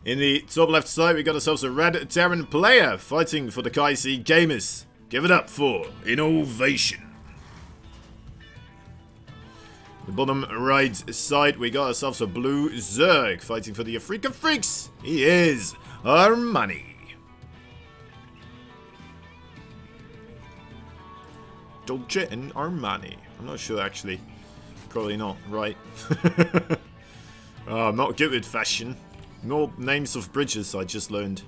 In the top left side, we got ourselves a red Terran player fighting for the Kaisi Gamers. Give it up for innovation. The bottom right side, we got ourselves a blue Zerg fighting for the Afrika Freaks. He is ARMANI. Dolce and Armani. I'm not sure actually. Probably not, right? I'm not good with fashion. No names of bridges, I just learned.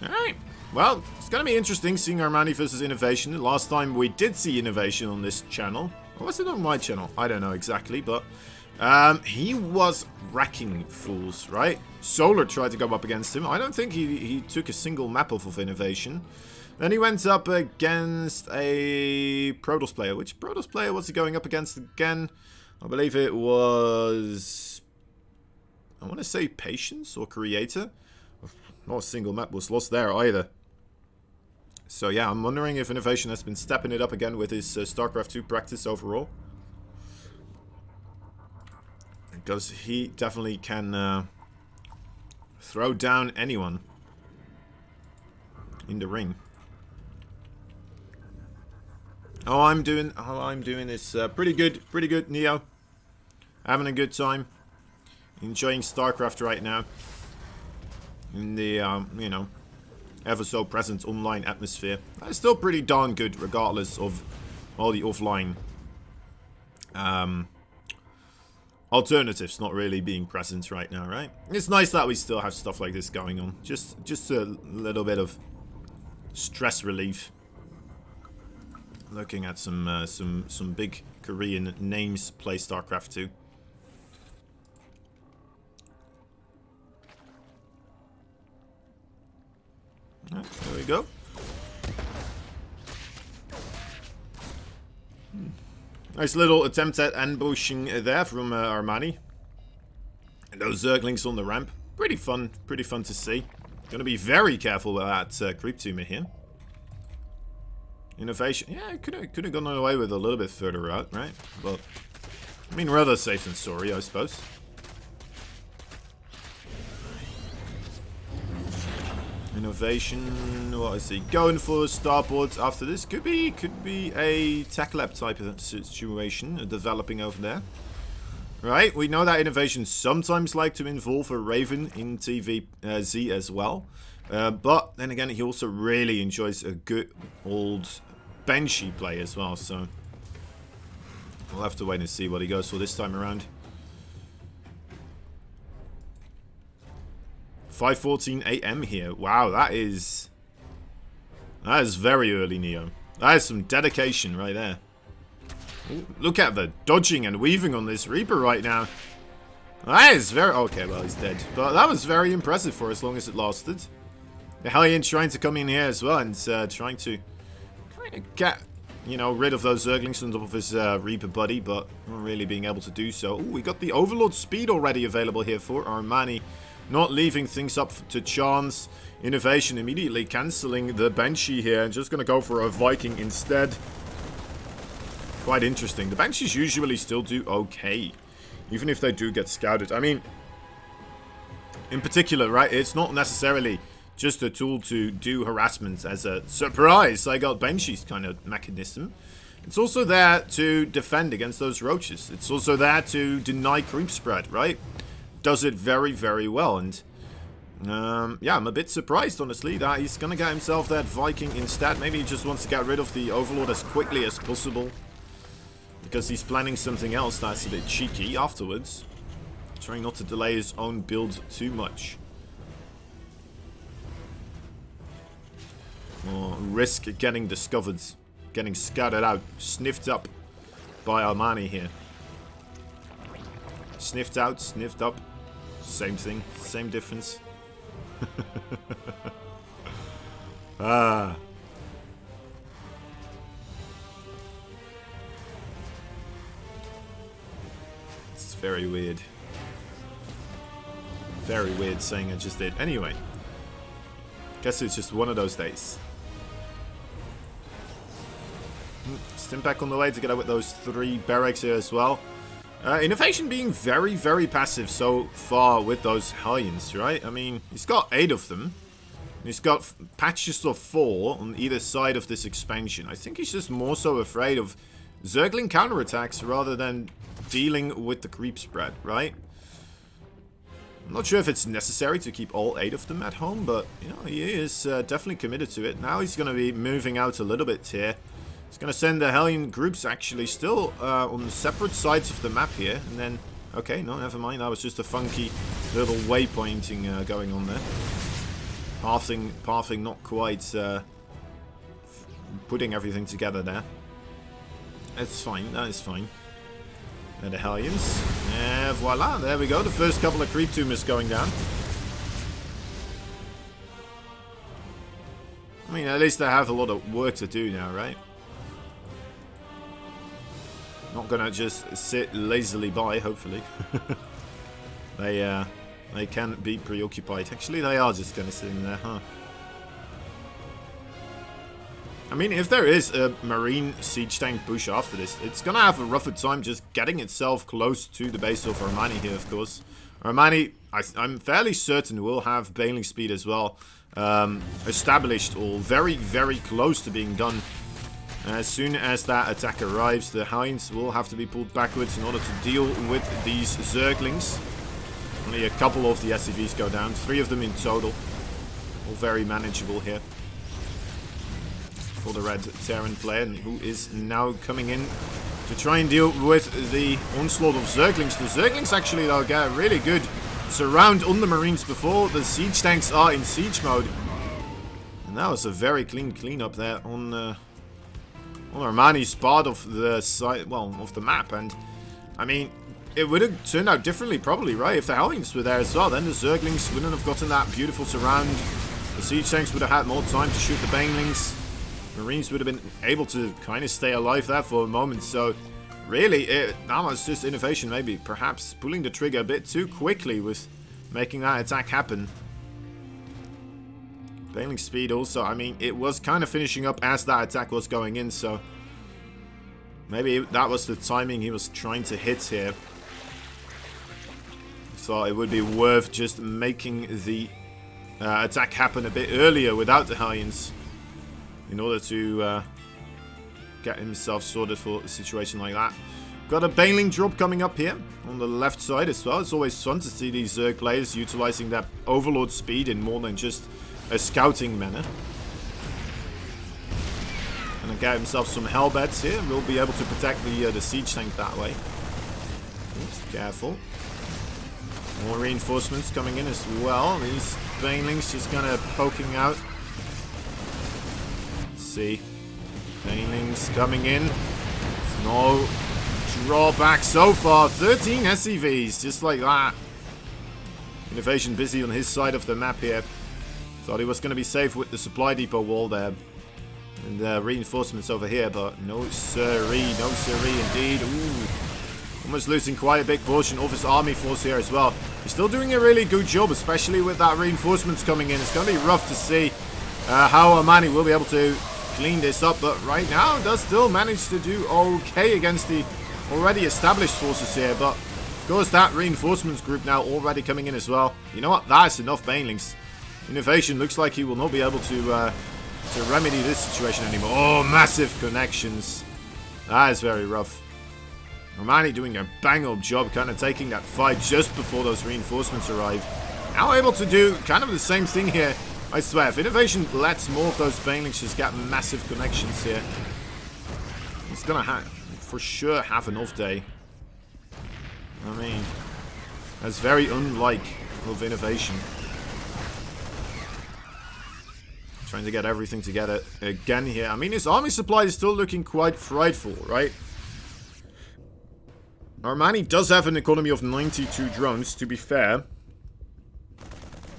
Alright. Well, it's going to be interesting seeing Armani versus Innovation. The last time we did see Innovation on this channel. Or was it on my channel? I don't know exactly, but he was wrecking fools, right? Solar tried to go up against him. I don't think he took a single map off of Innovation. Then he went up against a Protoss player. Which Protoss player was he going up against again? I believe it was... I want to say Patience or Creator. Not a single map was lost there either. So yeah, I'm wondering if Innovation has been stepping it up again with his StarCraft 2 practice overall. Because he definitely can throw down anyone in the ring. How I'm doing is pretty good, Neo. Having a good time, enjoying StarCraft right now in the you know, ever so present online atmosphere. It's still pretty darn good, regardless of all the offline alternatives not really being present right now, right? It's nice that we still have stuff like this going on. Just a little bit of stress relief. Looking at some big Korean names play StarCraft 2. Right, there we go. Nice little attempt at ambushing there from Armani. And those Zerglings on the ramp. Pretty fun to see. Gonna be very careful with that creep tumor here. Innovation. Yeah, could have gone away with a little bit further out, right? But, I mean, rather safe than sorry, I suppose. Innovation. What is he going for? Starboard after this could be a tech lab type of situation developing over there. Right, we know that Innovation sometimes like to involve a Raven in TVZ as well. But then again, he also really enjoys a good old Banshee play as well, so we'll have to wait and see what he goes for this time around. 5:14 AM here. Wow, that is very early, Neo. That is some dedication right there. Ooh, look at the dodging and weaving on this Reaper right now. That is very... Okay, well, he's dead. But that was very impressive for as long as it lasted. The Hellion trying to come in here as well and trying to kind of get, you know, rid of those Zerglings on top of his Reaper buddy, but not really being able to do so. Ooh, we got the Overlord speed already available here for Armani. Not leaving things up to chance. Innovation immediately cancelling the Banshee here and just going to go for a Viking instead. Quite interesting. The Banshees usually still do okay, even if they do get scouted. I mean, in particular, right, it's not necessarily just a tool to do harassment as a surprise. I got Banshees kind of mechanism. It's also there to defend against those roaches. It's also there to deny creep spread, right? Does it very, very well. And yeah, I'm a bit surprised, honestly, that he's going to get himself that Viking instead. Maybe he just wants to get rid of the Overlord as quickly as possible, because he's planning something else that's a bit cheeky afterwards. Trying not to delay his own build too much. Or risk getting discovered. Getting scouted out. Sniffed up by Armani here. Sniffed out, sniffed up. Same thing. Same difference. Ah. It's very weird. Very weird saying I just did. Anyway. Guess it's just one of those days. Stimpack on the way together with those 3 barracks here as well. Innovation being very, very passive so far with those Hellions, right? I mean, he's got 8 of them. He's got patches of 4 on either side of this expansion. I think he's just more so afraid of Zergling counterattacks rather than dealing with the creep spread, right? I'm not sure if it's necessary to keep all 8 of them at home, but you know, he is definitely committed to it. Now he's going to be moving out a little bit here. He's going to send the Hellion groups actually still on separate sides of the map here. And then, okay, no, never mind. That was just a funky little waypointing going on there. Pathing not quite putting everything together there. That's fine, that is fine. And the Hellions. And voila, there we go. The first couple of creep tumors going down. I mean, at least they have a lot of work to do now, right? Not gonna just sit lazily by, hopefully. They can be preoccupied. Actually, they are just gonna sit in there, huh? I mean, if there is a Marine siege tank push after this, it's gonna have a rougher time just getting itself close to the base of ARMANI here, of course. ARMANI, I'm fairly certain, will have bailing speed as well. Established or very, very close to being done. As soon as that attack arrives, the Hinds will have to be pulled backwards in order to deal with these Zerglings. Only a couple of the SCVs go down, 3 of them in total. All very manageable here. For the red Terran player, who is now coming in to try and deal with the onslaught of Zerglings. The Zerglings actually, though, get a really good surround on the Marines before the siege tanks are in siege mode. And that was a very clean cleanup there on ARMANI's part of the side, well, of the map. And I mean, it would have turned out differently, probably, right? If the Hellions were there as well, then the Zerglings wouldn't have gotten that beautiful surround. The siege tanks would have had more time to shoot the banelings. Marines would have been able to kind of stay alive there for a moment. So really, that was just innovation, maybe perhaps pulling the trigger a bit too quickly with making that attack happen. Bailing speed also, I mean, it was kind of finishing up as that attack was going in, so maybe that was the timing he was trying to hit here. So it would be worth just making the attack happen a bit earlier without the Hellions, in order to get himself sorted for a situation like that. Got a bailing drop coming up here on the left side as well. It's always fun to see these Zerg players utilizing that overlord speed in more than just a scouting manner. Gonna get himself some hellbeds here. We'll be able to protect the siege tank that way. Oops, careful. More reinforcements coming in as well. These banelings just kind of poking out. See, banelings coming in. There's no drawback so far. 13 SCVs, just like that. Innovation busy on his side of the map here. Thought he was going to be safe with the supply depot wall there. And reinforcements over here, but no siree, no siree indeed. Ooh, almost losing quite a big portion of his army force here as well. He's still doing a really good job, especially with that reinforcements coming in. It's going to be rough to see how ARMANI will be able to clean this up, but right now does still manage to do okay against the already established forces here. But of course, that reinforcements group now already coming in as well. You know what? That's enough banelings. Innovation looks like he will not be able to remedy this situation anymore. Oh, massive connections. That is very rough. ARMANI doing a bang-up job, kind of taking that fight just before those reinforcements arrive. Now able to do kind of the same thing here. I swear, if Innovation lets more of those banelings just get massive connections here, he's gonna for sure have an off day. I mean, that's very unlike of Innovation. Trying to get everything together again here. I mean, his army supply is still looking quite frightful, right? ARMANI does have an economy of 92 drones, to be fair.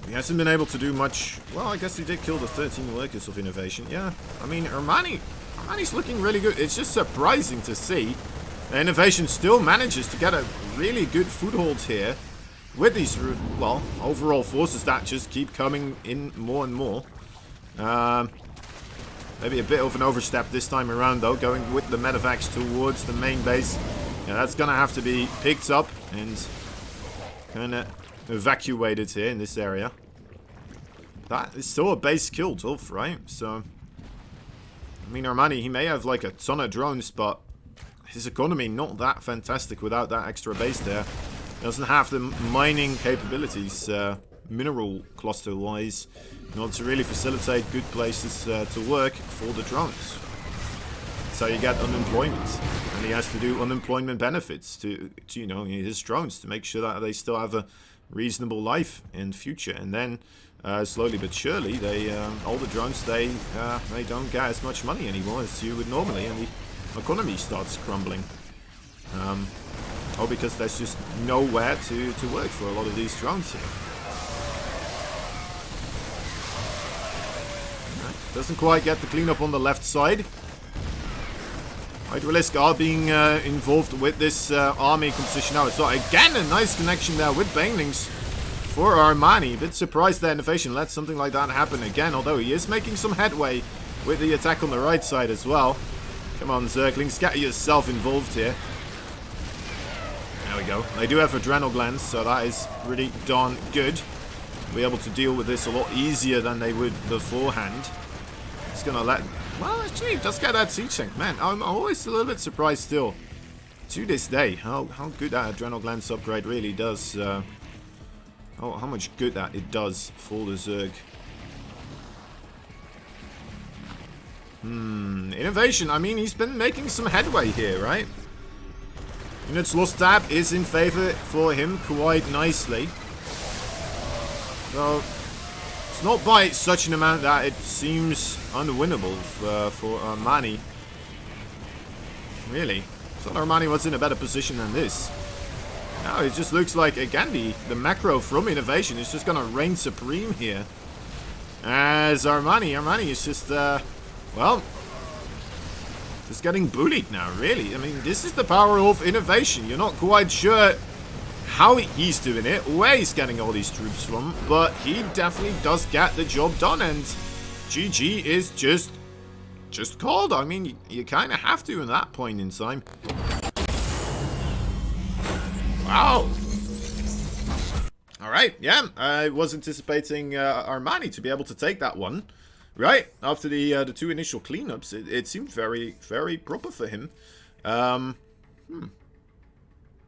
He hasn't been able to do much. Well, I guess he did kill the 13 workers of Innovation. Yeah, I mean, ARMANI's looking really good. It's just surprising to see Innovation still manages to get a really good foothold here with these, well, overall forces that just keep coming in more and more. Maybe a bit of an overstep this time around, though, going with the medevacs towards the main base. Yeah, that's gonna have to be picked up and kind of evacuated here in this area. That is still a base killed off, right? So, I mean, Armani, he may have like a ton of drones, but his economy not that fantastic without that extra base there. Doesn't have the mining capabilities, mineral cluster-wise, not to really facilitate good places to work for the drones. That's how you get unemployment. And he has to do unemployment benefits to you know, his drones to make sure that they still have a reasonable life in future. And then, slowly but surely, they all the drones, they don't get as much money anymore as you would normally, and the economy starts crumbling. Oh, because there's just nowhere to work for a lot of these drones here. Doesn't quite get the cleanup on the left side. Hydralisk are being involved with this army composition now as well. Again, a nice connection there with Banelings for Armani. A bit surprised that Innovation let something like that happen again, although he is making some headway with the attack on the right side as well. Come on, Zerglings, get yourself involved here. There we go. They do have adrenal glands, so that is pretty darn good. Be able to deal with this a lot easier than they would beforehand. It's gonna let... Well, actually, it does get that siege tank. Man, I'm always a little bit surprised still, to this day, how good that adrenal glands upgrade really does. How much good that it does for the Zerg. Innovation. I mean, he's been making some headway here, right? Units lost tab is in favor for him quite nicely. So, it's not by such an amount that it seems unwinnable for Armani. Really. I thought Armani was in a better position than this. Now it just looks like, again, the macro from Innovation is just going to reign supreme here. As Armani is just, well, just getting bullied now, really. I mean, this is the power of Innovation. You're not quite sure how he's doing it, where he's getting all these troops from, but he definitely does get the job done, and GG is just called. I mean, you kind of have to in that point in time. Wow. Alright, yeah, I was anticipating Armani to be able to take that one, right? After the two initial cleanups, it seemed very, very proper for him.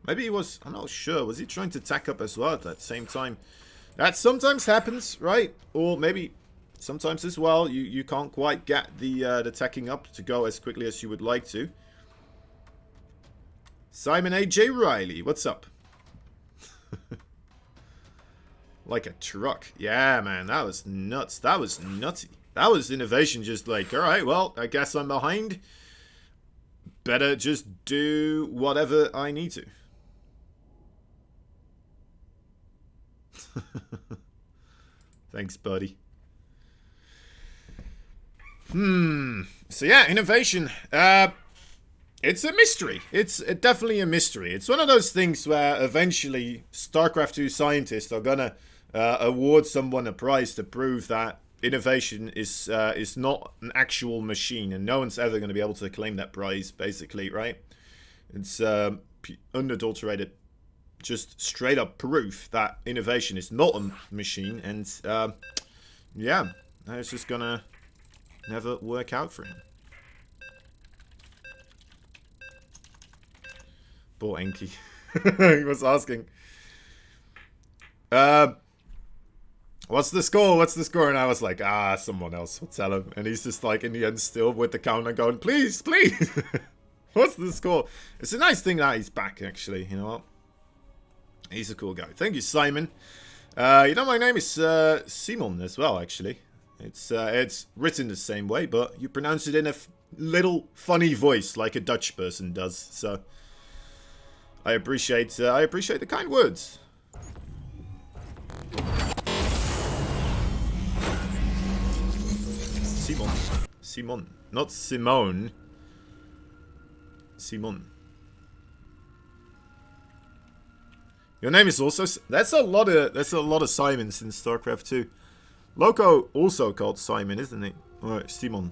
Maybe he was, I'm not sure, was he trying to tack up as well at that same time? That sometimes happens, right? Or maybe sometimes as well, you can't quite get the tacking up to go as quickly as you would like to. Simon A.J. Riley, what's up? Like a truck. Yeah, man, that was nuts. That was nutty. That was Innovation just like, alright, well, I guess I'm behind. Better just do whatever I need to. Thanks, buddy. So yeah, Innovation. It's a mystery. It's definitely a mystery. It's one of those things where eventually StarCraft 2 scientists are gonna award someone a prize to prove that Innovation is not an actual machine, and no one's ever going to be able to claim that prize, basically, right? It's unadulterated, just straight up proof that Innovation is not a machine, and yeah, it's just gonna never work out for him. Poor Enki. He was asking, what's the score? What's the score? And I was like, someone else will tell him. And he's just like, in the end, still with the counter going, please, please. What's the score? It's a nice thing that he's back, actually. You know what? He's a cool guy. Thank you, Simon. You know, my name is Simon as well, actually. It's written the same way, but you pronounce it in a little funny voice, like a Dutch person does. So I appreciate the kind words. Simon, not Simone. Simon. Your name is also... That's a lot of Simons in StarCraft 2. Loco also called Simon, isn't he? Alright, Simon.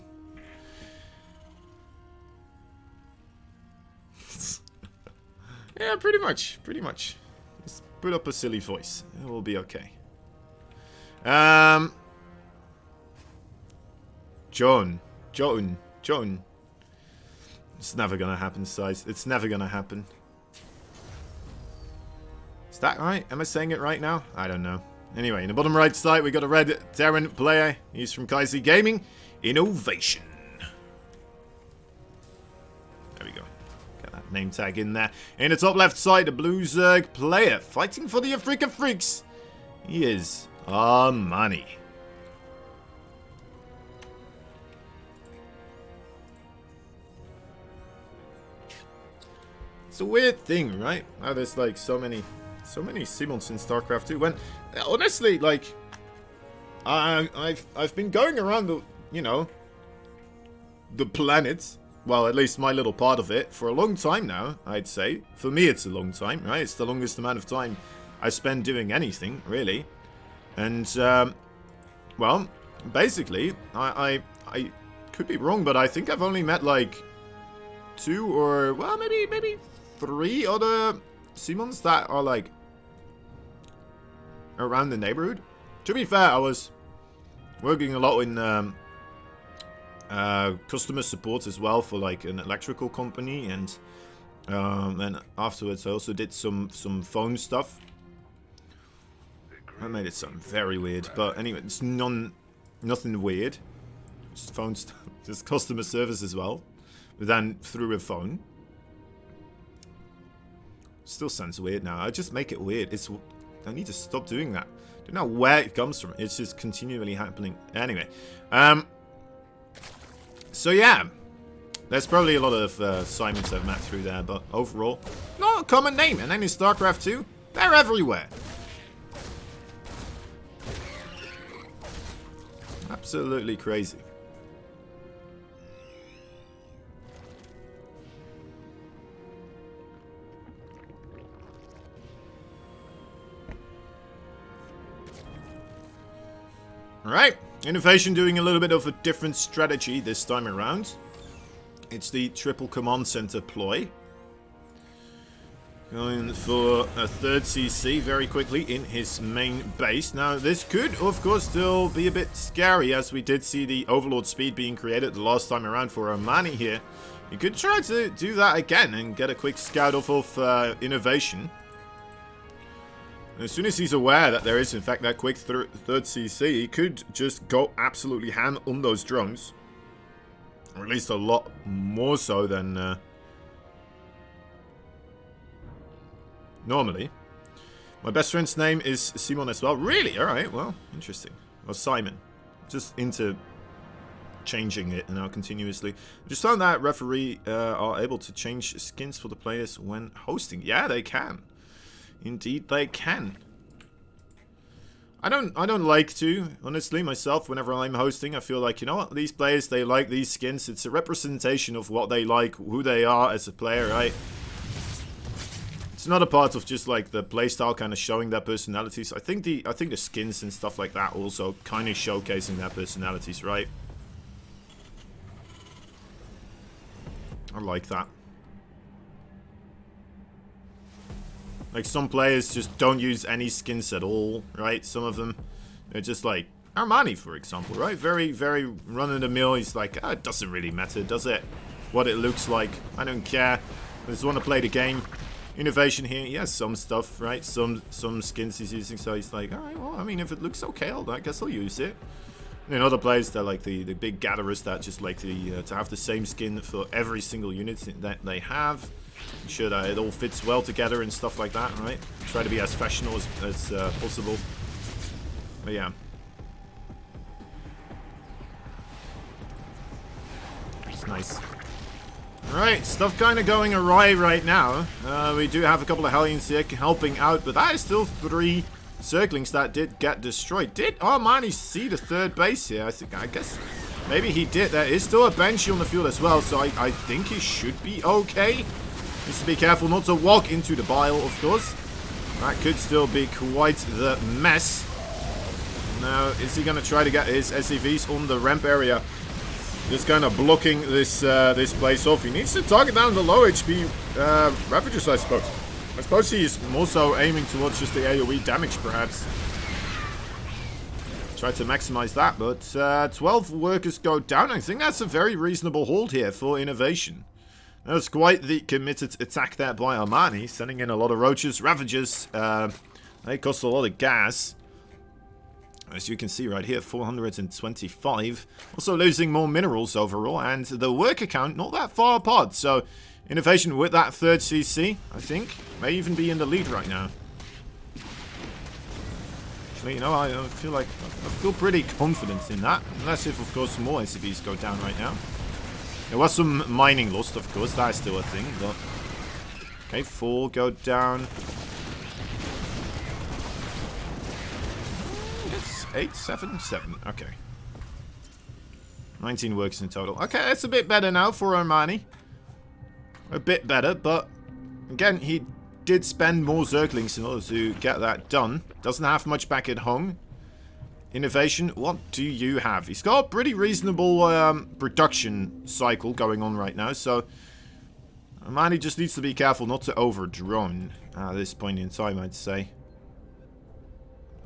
Yeah, pretty much. Pretty much. Just put up a silly voice. It will be okay. John. It's never gonna happen, Size. It's never gonna happen. Is that right? Am I saying it right now? I don't know. Anyway, in the bottom right side, we got a red Terran player. He's from Kaisi Gaming. Innovation. There we go. Got that name tag in there. In the top left side, the blue Zerg player fighting for the Afrika Freaks. He is ARMANI. It's a weird thing, right? How there's like so many Simons in StarCraft 2. When honestly, like, I've been going around the, you know, the planet. Well, at least my little part of it for a long time now. I'd say for me it's a long time, right? It's the longest amount of time I spend doing anything, really. And well, basically, I could be wrong, but I think I've only met like 2 or well, maybe 3 other Simons that are like around the neighborhood. To be fair, I was working a lot in customer support as well for like an electrical company, and then afterwards I also did some phone stuff. I made it sound very weird, but anyway, it's nothing weird. Just phone stuff, just customer service as well, but then through a phone. Still sounds weird now. I just make it weird. I need to stop doing that. I don't know where it comes from. It's just continually happening. Anyway, so yeah, there's probably a lot of Simons I've met through there, but overall, not a common name. And then in StarCraft 2, they're everywhere. Absolutely crazy. Alright, Innovation doing a little bit of a different strategy this time around. It's the triple command center ploy. Going for a 3rd CC very quickly in his main base. Now, this could, of course, still be a bit scary, as we did see the Overlord speed being created the last time around for ARMANI here. You could try to do that again and get a quick scout off of Innovation. As soon as he's aware that there is, in fact, that quick 3rd CC, he could just go absolutely ham on those drones. Or at least a lot more so than normally. My best friend's name is Simon as well. Really? Alright, well, interesting. Or Simon. Just into changing it now continuously. I just found that referee are able to change skins for the players when hosting. Yeah, they can. Indeed, they can. I don't like to, honestly, myself, whenever I'm hosting. I feel like, you know what, these players, they like these skins. It's a representation of what they like, who they are as a player, right? It's not a part of just like the playstyle kind of showing their personalities. I think the skins and stuff like that also kind of showcasing their personalities, right? I like that. Like, some players just don't use any skins at all, right? Some of them, they're just like ARMANI, for example, right? Very, very run-of-the-mill. He's like, oh, it doesn't really matter, does it? What it looks like. I don't care. I just want to play the game. Innovation here, he has some stuff, right? Some skins he's using, so he's like, alright, well, I mean, if it looks okay, I guess I'll use it. And other players, they're like the big gatherers that just like to have the same skin for every single unit that they have. Ensure that it all fits well together and stuff like that, right? Try to be as fashionable as possible. But yeah. It's nice. Alright, stuff kind of going awry right now. We do have a couple of Hellions here helping out, but that is still 3 Circlings that did get destroyed. Did ARMANI see the 3rd base here? I guess maybe he did. There is still a Banshee on the field as well, so I think he should be okay. Needs to be careful not to walk into the bile, of course. That could still be quite the mess. Now, is he going to try to get his SCVs on the ramp area? Just kind of blocking this place off. He needs to target down the low HP Ravagers, I suppose. I suppose he's more so aiming towards just the AoE damage, perhaps. Try to maximize that, but 12 workers go down. I think that's a very reasonable hold here for Innovation. That was quite the committed attack there by ARMANI, sending in a lot of roaches, ravagers. They cost a lot of gas. As you can see right here, 425. Also losing more minerals overall, and the worker count not that far apart. So Innovation with that third CC, I think, may even be in the lead right now. Actually, you know, I feel pretty confident in that. Unless if, of course, more SCVs go down right now. There was some mining lost, of course. That is still a thing, but... Okay, 4 go down. It's 8, 7, 7. Okay. 19 works in total. Okay, that's a bit better now for ARMANI. A bit better, but again, he did spend more Zerglings in order to get that done. Doesn't have much back at home. Innovation, what do you have? He's got a pretty reasonable production cycle going on right now, so ARMANI just needs to be careful not to over-drone at this point in time, I'd say.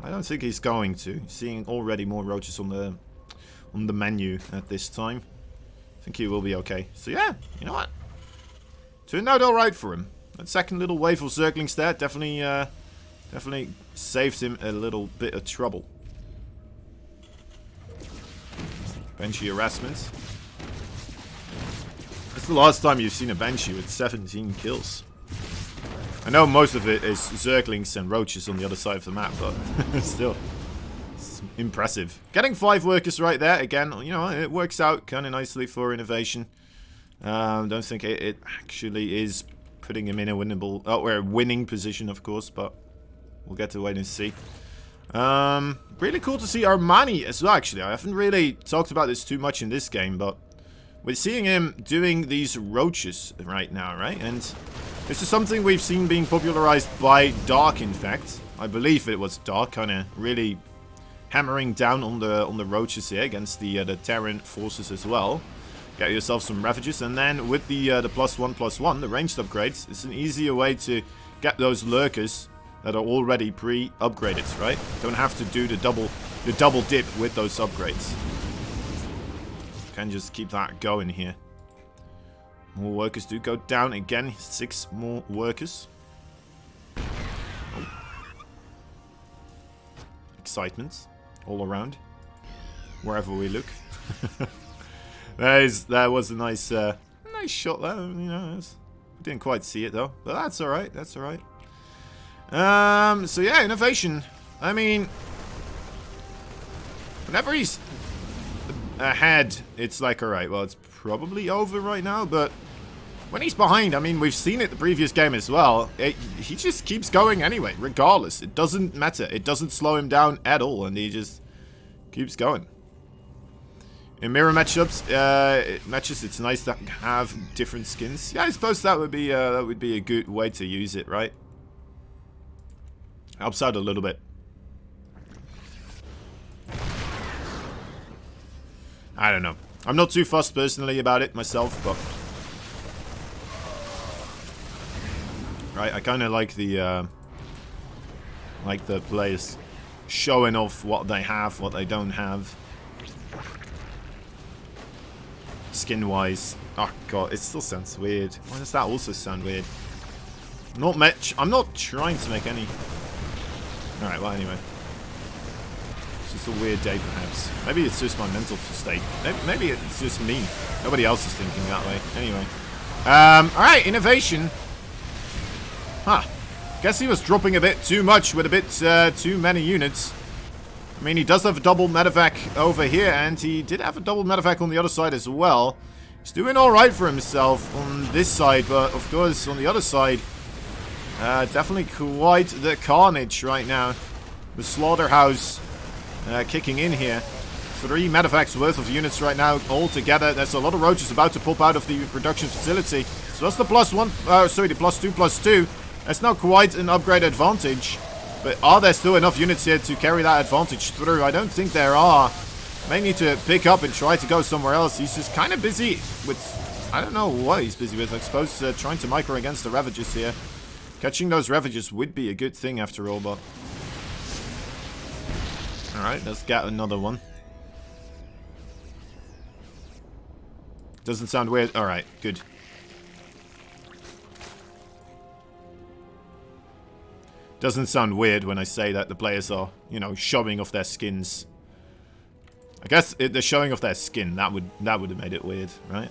I don't think he's going to. Seeing already more roaches on the menu at this time. I think he will be okay. So yeah, you know what? Turned out alright for him. That second little wave of Zerglings there definitely saved him a little bit of trouble. Banshee harassment. That's the last time you've seen a Banshee with 17 kills. I know most of it is Zerglings and roaches on the other side of the map, but still. It's impressive. Getting 5 workers right there, again, you know, it works out kind of nicely for Innovation. Don't think it actually is putting him in a winnable, or a winning position, of course, but we'll get to wait and see. Really cool to see ARMANI as well, actually. I haven't really talked about this too much in this game, but we're seeing him doing these roaches right now, right? And this is something we've seen being popularized by Dark, in fact. I believe it was Dark, kind of really hammering down on the roaches here against the Terran forces as well. Get yourself some Ravages, and then with the +1/+1, the ranged upgrades, it's an easier way to get those lurkers that are already pre-upgraded, right? Don't have to do the double dip with those upgrades. Can just keep that going here. More workers do go down again. 6 more workers. Oh. Excitement all around, wherever we look. That was a nice shot there. You know, didn't quite see it though, but that's all right. That's all right. So yeah, Innovation. I mean, whenever he's ahead, it's like, all right, well, it's probably over right now. But when he's behind, I mean, we've seen it the previous game as well. He just keeps going anyway, regardless. It doesn't matter. It doesn't slow him down at all, and he just keeps going. In mirror matchups, it's nice to have different skins. Yeah, I suppose that would be a good way to use it, right? Helps out a little bit. I don't know. I'm not too fussed personally about it myself, but right, I kind of like the players showing off what they have, what they don't have. Skin-wise. Oh god, it still sounds weird. Why does that also sound weird? I'm not trying to make any... Alright, well anyway. It's just a weird day perhaps. Maybe it's just my mental state. Maybe it's just me. Nobody else is thinking that way. Anyway. Alright, Innovation. Huh. Guess he was dropping a bit too much with a bit too many units. I mean, he does have a double medevac over here, and he did have a double medevac on the other side as well. He's doing alright for himself on this side, but of course, on the other side, definitely quite the carnage right now. The slaughterhouse kicking in here. 3 medevacs worth of units right now all together. There's a lot of roaches about to pop out of the production facility. So that's the the +2/+2. That's not quite an upgrade advantage. But are there still enough units here to carry that advantage through? I don't think there are. May need to pick up and try to go somewhere else. He's just kind of busy with... I don't know what he's busy with. I suppose trying to micro against the Ravagers here. Catching those ravages would be a good thing after all, but... Alright, let's get another one. Doesn't sound weird. Alright, good. Doesn't sound weird when I say that the players are, you know, showing off their skins. I guess they're showing off their skin. That would have made it weird, right?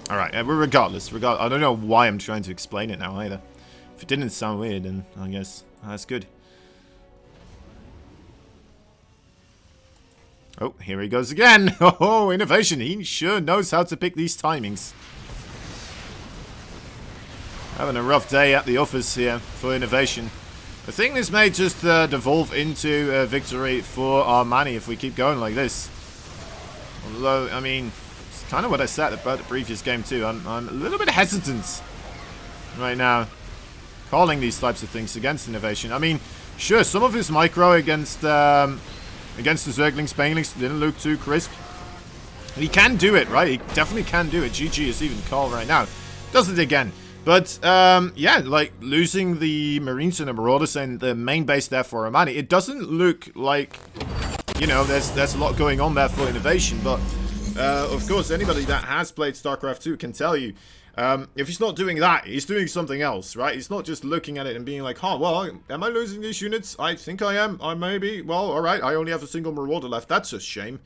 Alright, regardless, I don't know why I'm trying to explain it now either. If it didn't sound weird, then I guess that's good. Oh, here he goes again! Oh, innovation! He sure knows how to pick these timings. Having a rough day at the office here for innovation. I think this may just devolve into a victory for ARMANI if we keep going like this. Although, I mean, it's kind of what I said about the previous game too. I'm a little bit hesitant right now calling these types of things against innovation. I mean, sure, some of his micro against the Zerglings, Banelings didn't look too crisp. He can do it, right? He definitely can do it. GG is even call right now. Does it again. But, yeah, like, losing the Marines and the Marauders and the main base there for ARMANI, it doesn't look like, you know, there's a lot going on there for innovation, but, of course, anybody that has played StarCraft 2 can tell you, if he's not doing that, he's doing something else, right? He's not just looking at it and being like, oh, well, am I losing these units? I think I am. I may be. Well, alright, I only have a single Marauder left. That's a shame.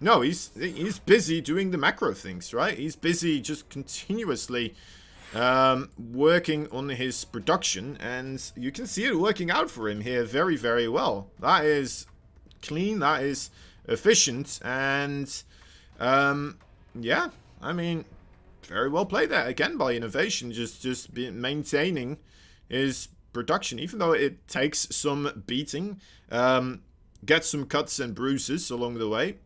No, he's busy doing the macro things, right? He's busy just continuously working on his production, and you can see it working out for him here very, very well. That is clean, that is efficient, and yeah, I mean, very well played there again by innovation. Just maintaining his production, even though it takes some beating, gets some cuts and bruises along the way.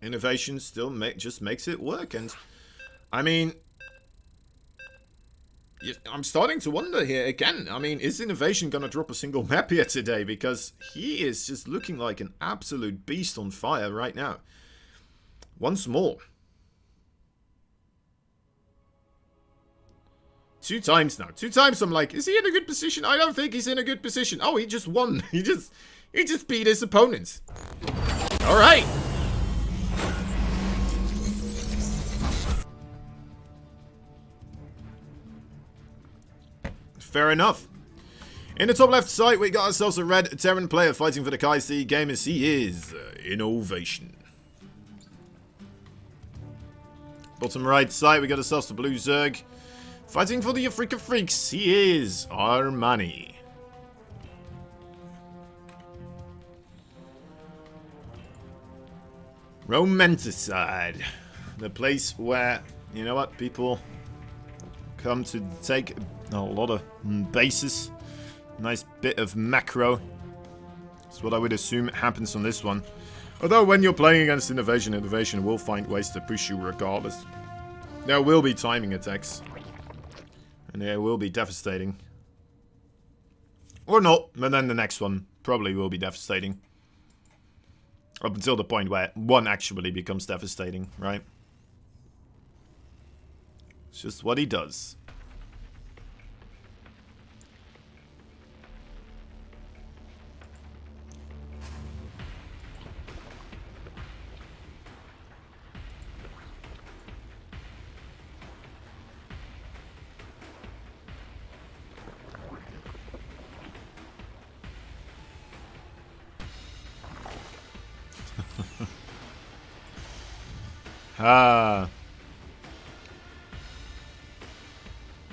Innovation still just makes it work, and I mean, I'm starting to wonder here again. I mean, is innovation gonna drop a single map here today? Because he is just looking like an absolute beast on fire right now. Once more. 2 times now. 2 times I'm like, is he in a good position? I don't think he's in a good position. Oh, he just won. He just beat his opponents. All right. Fair enough. In the top left side, we got ourselves a red Terran player fighting for the Kaisi game as he is innovation. Bottom right side, we got ourselves the blue Zerg fighting for the Afrika Freaks. He is ARMANI. Romanticide, the place where, you know what, people come to take a lot of bases. Nice bit of macro. That's what I would assume happens on this one. Although when you're playing against innovation, innovation will find ways to push you regardless. There will be timing attacks. And they will be devastating. Or not, but then the next one probably will be devastating. Up until the point where one actually becomes devastating, right? It's just what he does.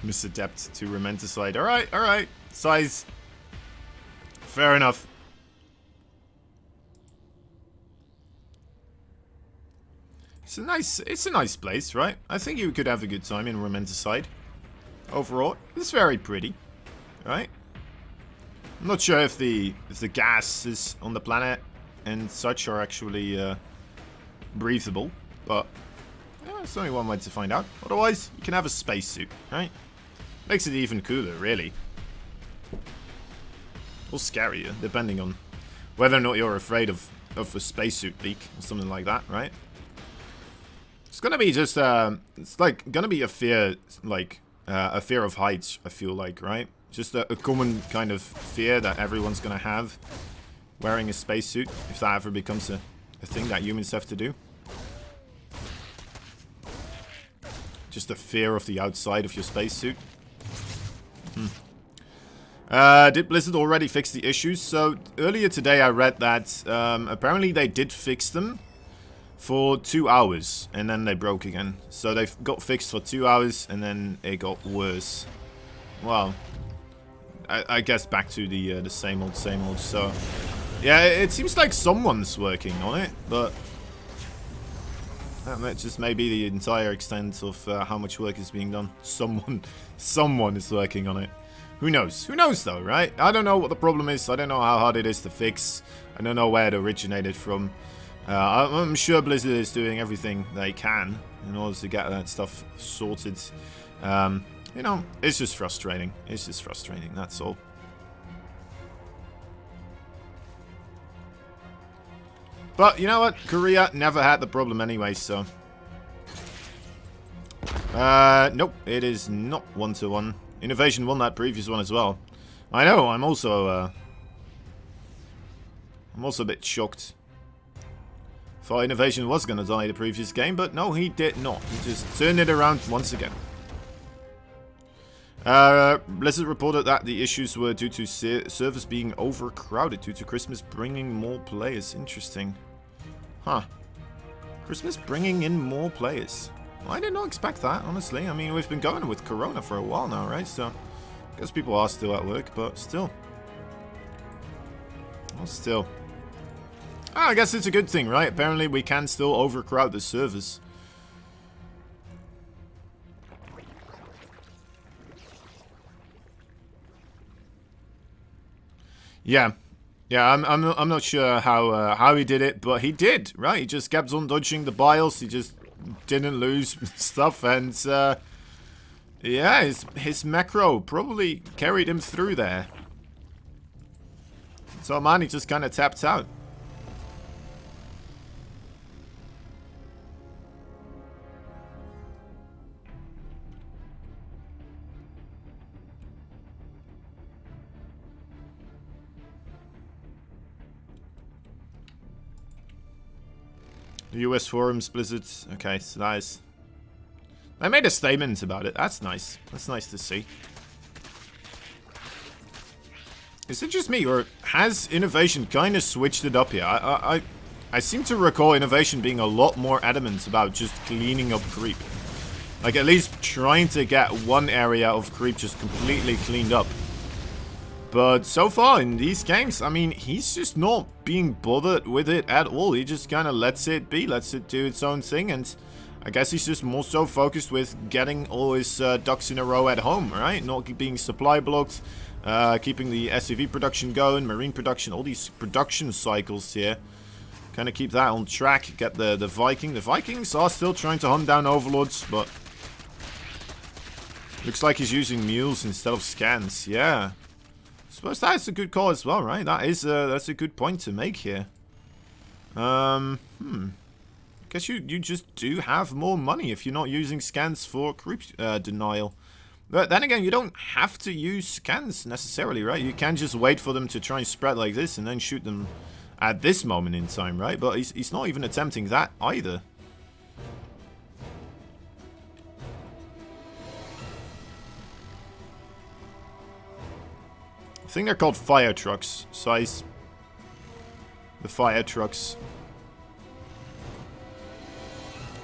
Misadept to Romanticide. Alright, alright. Size. Fair enough. It's a nice place, right? I think you could have a good time in Romanticide. Overall, it's very pretty. Right? I'm not sure if the gases on the planet and such are actually breathable, but yeah, it's only one way to find out. Otherwise, you can have a spacesuit, right? Makes it even cooler, really. Or scarier, depending on whether or not you're afraid of a spacesuit leak or something like that, right? It's gonna be just, it's like gonna be a fear, like, a fear of heights, I feel like, right? Just a common kind of fear that everyone's gonna have wearing a spacesuit, if that ever becomes a thing that humans have to do. Just the fear of the outside of your spacesuit. Did Blizzard already fix the issues? So, earlier today I read that apparently they did fix them for 2 hours, and then they broke again. So they got fixed for 2 hours, and then it got worse. Well, I guess back to the same old, so... Yeah, it seems like someone's working on it, but... that just may be the entire extent of how much work is being done. Someone is working on it. Who knows? Who knows, though, right? I don't know what the problem is. I don't know how hard it is to fix. I don't know where it originated from. I'm sure Blizzard is doing everything they can in order to get that stuff sorted. You know, it's just frustrating. It's just frustrating, that's all. But, you know what? Korea never had the problem anyway, so... nope, it is not 1-to-1. Innovation won that previous one as well. I know, I'm also a bit shocked. Thought Innovation was gonna die the previous game, but no, he did not. He just turned it around once again. Blizzard reported that the issues were due to servers being overcrowded due to Christmas bringing more players. Interesting. Huh. Christmas bringing in more players. I did not expect that, honestly. I mean, we've been going with Corona for a while now, right? So, I guess people are still at work, but still. Well, still. Ah, I guess it's a good thing, right? Apparently, we can still overcrowd the servers. Yeah. Yeah, I'm not sure how he did it, but he did, right? He just kept on dodging the BIOS. He just didn't lose stuff, and yeah, his macro probably carried him through there. So ARMANI just kind of tapped out. The US forums, Blizzard. Okay, so nice. They made a statement about it. That's nice. That's nice to see. Is it just me, or has Innovation kind of switched it up here? I seem to recall Innovation being a lot more adamant about just cleaning up creep. Like, at least trying to get one area of creep just completely cleaned up. But so far in these games, I mean, he's just not being bothered with it at all. He just kind of lets it be, lets it do its own thing, and I guess he's just more so focused with getting all his ducks in a row at home, right? Not being supply blocked, keeping the SUV production going, marine production, all these production cycles here. Kind of keep that on track, get the Viking. The Vikings are still trying to hunt down overlords, but looks like he's using mules instead of scans, yeah. Suppose that's a good call as well, right? That is that's a good point to make here. Guess you just do have more money if you're not using scans for creep denial. But then again, you don't have to use scans necessarily, right? You can just wait for them to try and spread like this and then shoot them at this moment in time, right? But he's not even attempting that either. I think they're called fire trucks. Size. The fire trucks.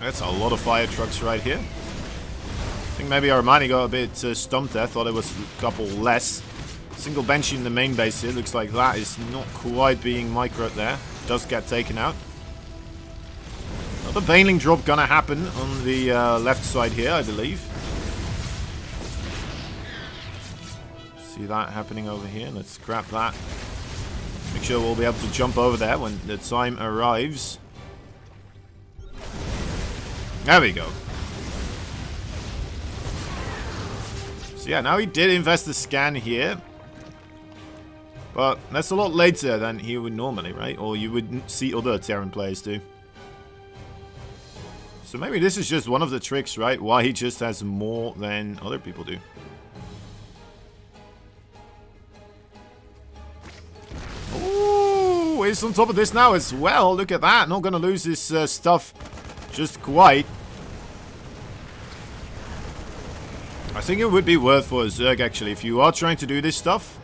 That's a lot of fire trucks right here. I think maybe ARMANI got a bit stumped there. Thought it was a couple less. Single bench in the main base here. Looks like that is not quite being microed there. Does get taken out. Another baneling drop gonna happen on the left side here, I believe. See that happening over here. Let's grab that. Make sure we'll be able to jump over there when the time arrives. There we go. So yeah, now he did invest the scan here. But that's a lot later than he would normally, right? Or you would see other Terran players do. So maybe this is just one of the tricks, right? Why he just has more than other people do. Ooh, he's on top of this now as well. Look at that. Not going to lose his stuff just quite. I think it would be worth for a Zerg, actually, if you are trying to do this stuff,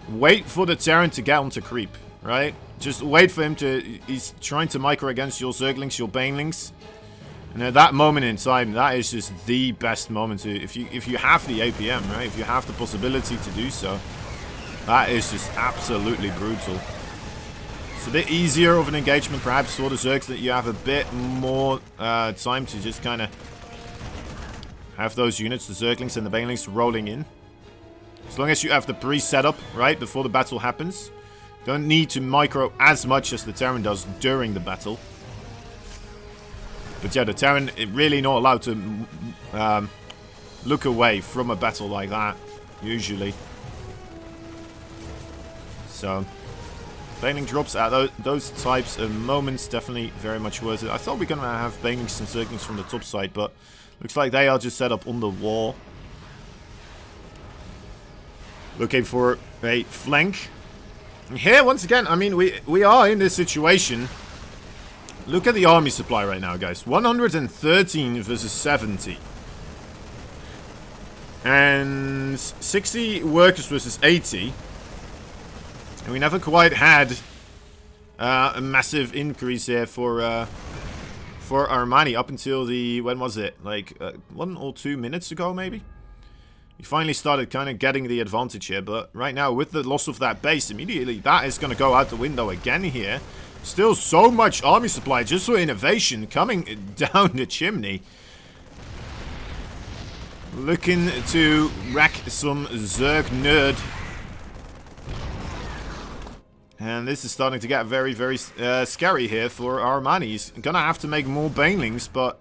wait for the Terran to get onto creep, right? Just wait for him to... He's trying to micro against your Zerglings, your Banelings. And at that moment in time, that is just the best moment to... If you have the APM, right? If you have the possibility to do so, that is just absolutely brutal. It's a bit easier of an engagement, perhaps, for the Zergs, that you have a bit more time to just kind of have those units, the Zerglings and the Banelings, rolling in. As long as you have the pre-setup, right, before the battle happens. Don't need to micro as much as the Terran does during the battle. But yeah, the Terran really not allowed to look away from a battle like that, usually. So, Baneling drops at those types of moments, definitely very much worth it. I thought we were going to have Banelings and Zerglings from the top side, but looks like they are just set up on the wall. Looking for a flank. Here, once again, I mean, we are in this situation. Look at the army supply right now, guys. 113 versus 70. And 60 workers versus 80. And we never quite had a massive increase here for Armani up until the... When was it? Like 1 or 2 minutes ago, maybe? We finally started kind of getting the advantage here, but right now, with the loss of that base, immediately that is going to go out the window again here. Still so much army supply just for innovation coming down the chimney. Looking to wreck some Zerg nerd. And this is starting to get very, very scary here for Armani. He's going to have to make more Banelings, but...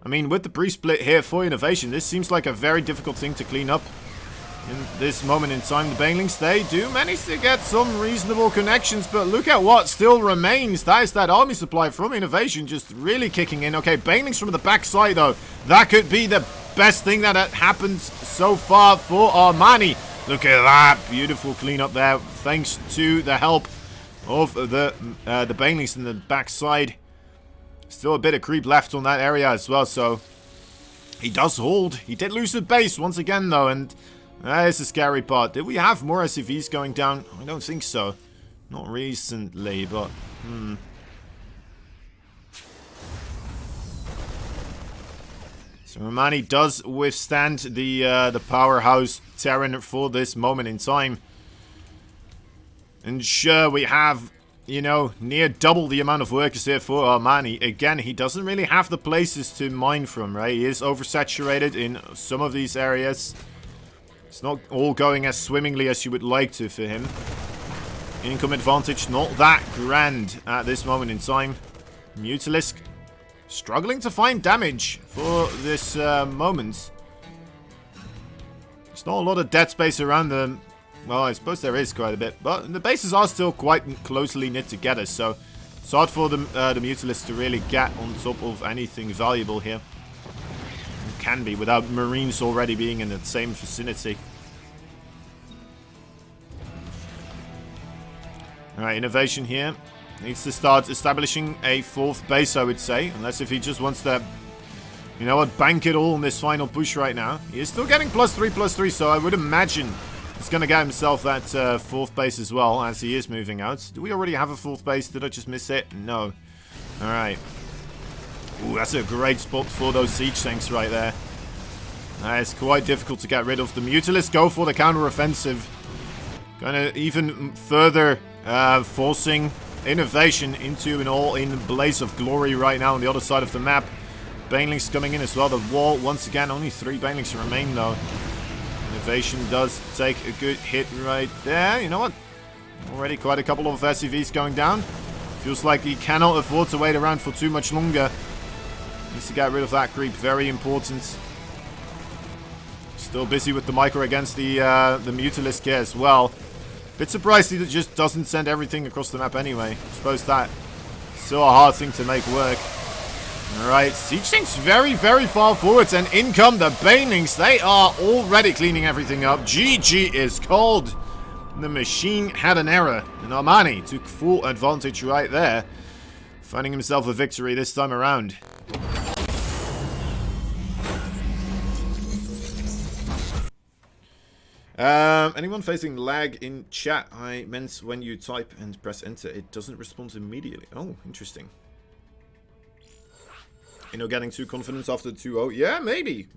I mean, with the pre-split here for innovation, this seems like a very difficult thing to clean up. In this moment in time, the Banelings, they do manage to get some reasonable connections, but look at what still remains. That is that army supply from innovation just really kicking in. Okay, Banelings from the backside, though. That could be the best thing that happens so far for Armani. Look at that. Beautiful cleanup there, thanks to the help of the Banelings in the backside. Still a bit of creep left on that area as well, so he does hold. He did lose the base once again, though, and that is the scary part. Did we have more SCVs going down? I don't think so. Not recently, but... So Armani does withstand the powerhouse Terran for this moment in time. And sure, we have... You know, near double the amount of workers here for Armani. Again, he doesn't really have the places to mine from, right? He is oversaturated in some of these areas. It's not all going as swimmingly as you would like to for him. Income advantage not that grand at this moment in time. Mutalisk struggling to find damage for this moment. There's not a lot of dead space around them. Well, I suppose there is quite a bit, but the bases are still quite closely knit together, so it's hard for the Mutalists to really get on top of anything valuable here. It can be, without Marines already being in the same vicinity. Alright, innovation here. Needs to start establishing a 4th base, I would say, unless if he just wants to, you know what, bank it all on this final push right now. He is still getting +3/+3, so I would imagine... He's going to get himself that 4th base as well, as he is moving out. Do we already have a 4th base? Did I just miss it? No. Alright. Ooh, that's a great spot for those siege tanks right there. It's quite difficult to get rid of. The Mutalists go for the counter-offensive. Kind of even further forcing innovation into an all-in blaze of glory right now on the other side of the map. Banelings coming in as well. The wall, once again, only 3 Banelings remain though. Innovation does take a good hit right there. You know what? Already quite a couple of SCVs going down. Feels like he cannot afford to wait around for too much longer. Needs to get rid of that creep. Very important. Still busy with the micro against the Mutalisk here as well. Bit surprised he just doesn't send everything across the map anyway. I suppose that's still a hard thing to make work. Alright, Siege Tank's very, very far forwards, and in come the Banelings. They are already cleaning everything up. GG is called. The machine had an error, and Armani took full advantage right there, finding himself a victory this time around. Anyone facing lag in chat? I meant when you type and press enter, it doesn't respond immediately. Oh, interesting. You know, getting too confident after 2-0? Yeah, maybe.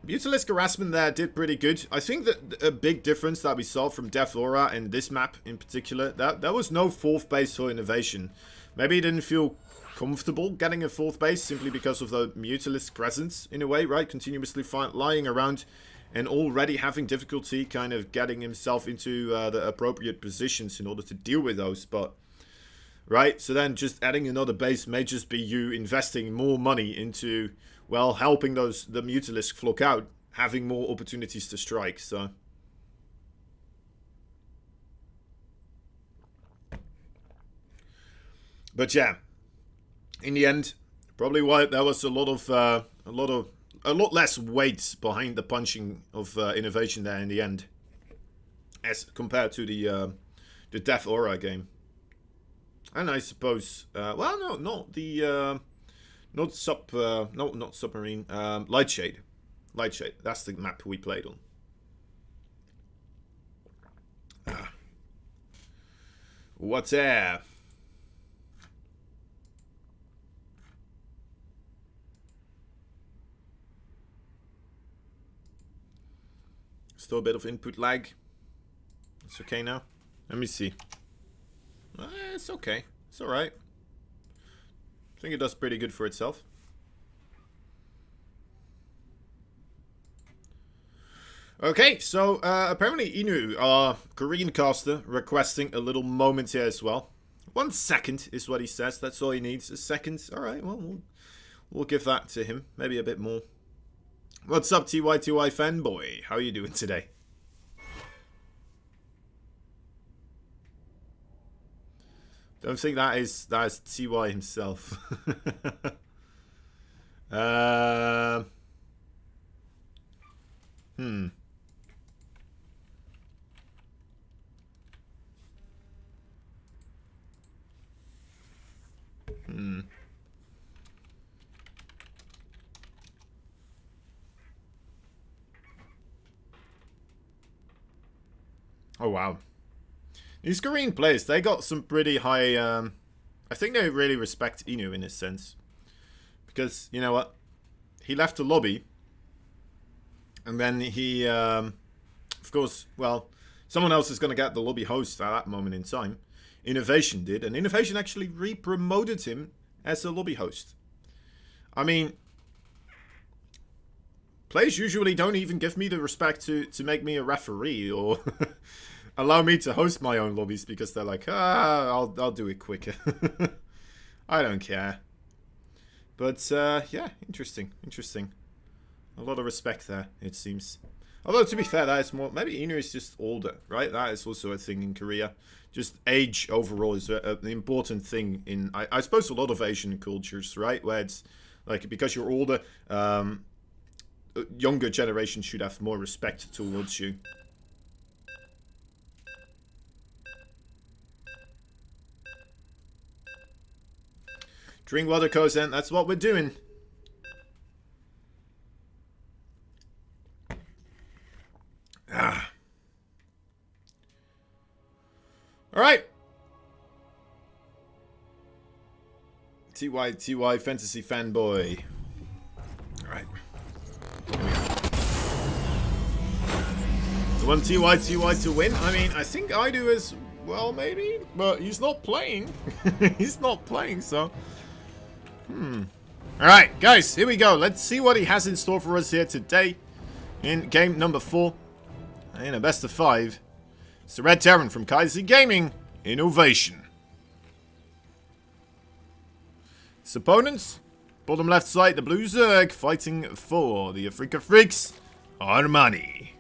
Mutalisk harassment there did pretty good. I think that a big difference that we saw from Death Aura and this map in particular, that there was no 4th base for innovation. Maybe he didn't feel comfortable getting a 4th base simply because of the Mutalisk presence in a way, right? Continuously lying around and already having difficulty kind of getting himself into the appropriate positions in order to deal with those, but... Right, so then just adding another base may just be you investing more money into, well, helping the Mutalisk flock out, having more opportunities to strike, so... But yeah, in the end, probably why there was a lot less weight behind the punching of innovation there in the end, as compared to the Death Aura game. And I suppose, well, no, not the, not Submarine, Lightshade. Lightshade, that's the map we played on. What's there? Still a bit of input lag. It's okay now. Let me see. It's okay. It's alright. I think it does pretty good for itself. Okay, so apparently Inu, our Korean caster, requesting a little moment here as well. 1 second is what he says. That's all he needs. A second. Alright, well, we'll give that to him. Maybe a bit more. What's up, TYTY fanboy? How are you doing today? Don't think that is TY himself. Oh wow. These Korean players, they got some pretty high, I think they really respect Inu in this sense. Because, you know what? He left the lobby. And then he, of course, well, someone else is going to get the lobby host at that moment in time. Innovation did. And Innovation actually re-promoted him as a lobby host. I mean, players usually don't even give me the respect to make me a referee or... allow me to host my own lobbies because they're like, I'll do it quicker. I don't care. But, yeah, interesting. A lot of respect there, it seems. Although, to be fair, that is more... Maybe Inu is just older, right? That is also a thing in Korea. Just age overall is an important thing in, I suppose, a lot of Asian cultures, right? Where it's, like, because you're older, younger generation should have more respect towards you. Drink water, Kozen. That's what we're doing. Alright. TY Fantasy Fanboy. Alright. Here we go. So one TY to win? I mean, I think I do as well, maybe. But he's not playing. He's not playing, so... Alright, guys, here we go. Let's see what he has in store for us here today in game number 4 in a best of 5. It's the Red Terran from Kaiser Gaming, Innovation. His opponents, bottom left side, the Blue Zerg, fighting for the Afrika Freaks, Armani.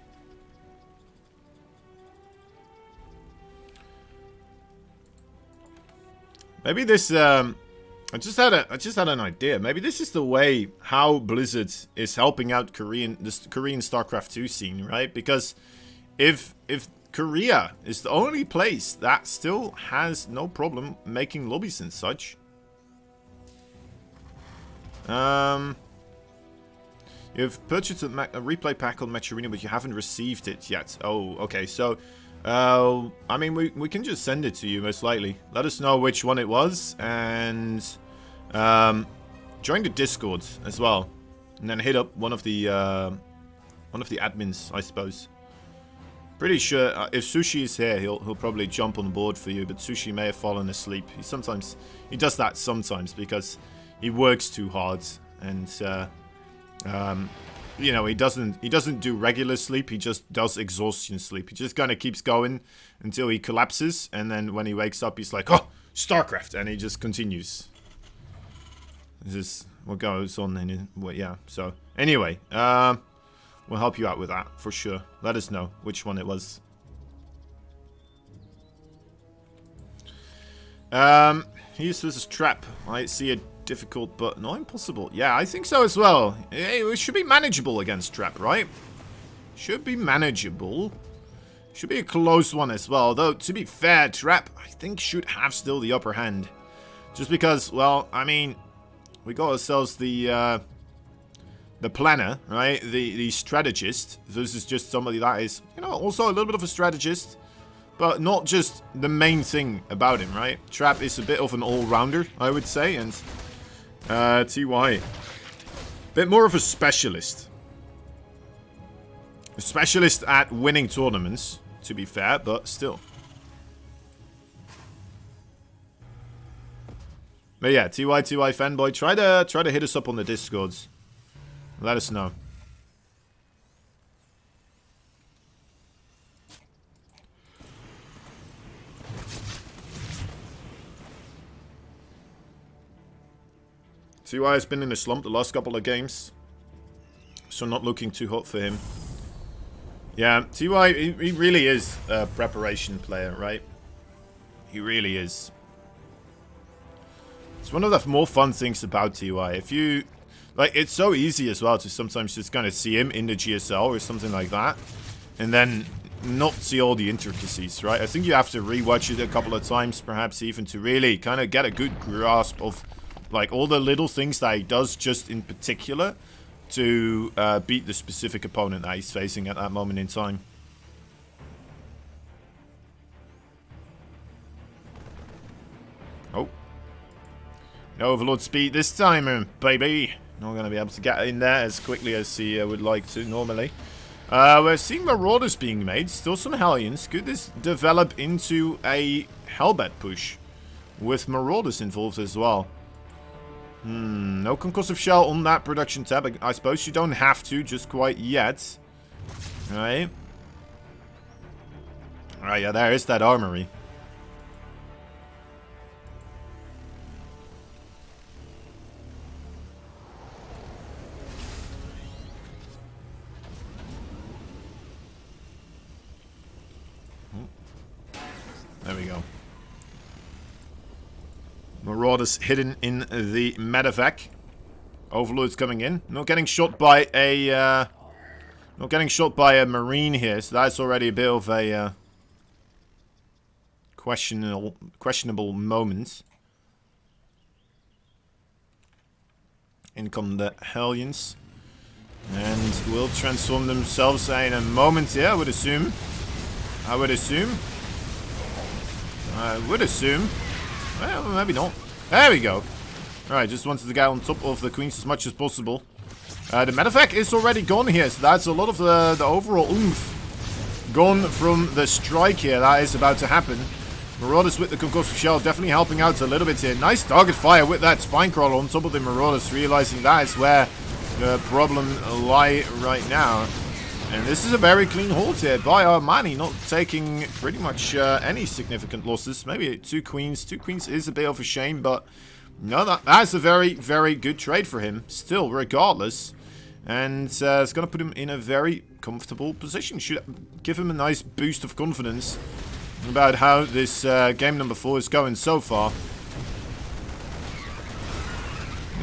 Maybe this I just had an idea. Maybe this is the way how Blizzard is helping out this Korean StarCraft 2 scene, right? Because if Korea is the only place that still has no problem making lobbies and such. You've purchased a replay pack on Match Arena, but you haven't received it yet. Oh, okay. So, I mean, we can just send it to you, most likely. Let us know which one it was, and join the Discord as well, and then hit up one of the admins, I suppose. Pretty sure if Sushi is here, he'll probably jump on board for you, but Sushi may have fallen asleep. He does that sometimes because he works too hard, and you know, he doesn't do regular sleep. He just does exhaustion sleep. He just kind of keeps going until he collapses, and then when he wakes up, he's like, "Oh, StarCraft," and he just continues. This is what goes on in well, yeah. So anyway, we'll help you out with that for sure. Let us know which one it was. Here's this trap. I see it. Difficult, but not impossible. Yeah, I think so as well. It should be manageable against Trap, right? Should be manageable. Should be a close one as well. Though, to be fair, Trap, I think, should have still the upper hand. Just because, well, I mean, we got ourselves the planner, right? The strategist. This is just somebody that is, you know, also a little bit of a strategist. But not just the main thing about him, right? Trap is a bit of an all-rounder, I would say, and TY, bit more of a specialist. A specialist at winning tournaments, to be fair, but still. But yeah, TY fanboy, try to hit us up on the Discords. Let us know. TY has been in a slump the last couple of games, so not looking too hot for him. Yeah, TY, he really is a preparation player, right? He really is. It's one of the more fun things about TY. If you, like, it's so easy as well to sometimes just kind of see him in the GSL or something like that, and then not see all the intricacies, right? I think you have to rewatch it a couple of times, perhaps even to really kind of get a good grasp of like all the little things that he does just in particular to beat the specific opponent that he's facing at that moment in time. Oh. No Overlord speed this time, baby. Not going to be able to get in there as quickly as he would like to normally. We're seeing Marauders being made. Still some Hellions. Could this develop into a Hellbat push with Marauders involved as well? No concussive shell on that production tab. I suppose you don't have to just quite yet. Alright. Alright, yeah, there is that armory. There we go. Marauders hidden in the medevac. Overlord's coming in. Not getting shot by a marine here, so that's already a bit of a questionable moment. In come the Hellions, and will transform themselves in a moment here. I would assume. Well, maybe not. There we go. Alright, just wanted to get on top of the Queens as much as possible. The medevac is already gone here, so that's a lot of the overall oomph gone from the strike here. That is about to happen. Marauders with the concussive shell definitely helping out a little bit here. Nice target fire with that spine crawler on top of the Marauders, realizing that is where the problem lie right now. And this is a very clean hold here by ARMANI, not taking pretty much any significant losses. Maybe two queens. Two queens is a bit of a shame, but no, that's a very, very good trade for him. Still, regardless. And it's going to put him in a very comfortable position. Should give him a nice boost of confidence about how this game number 4 is going so far.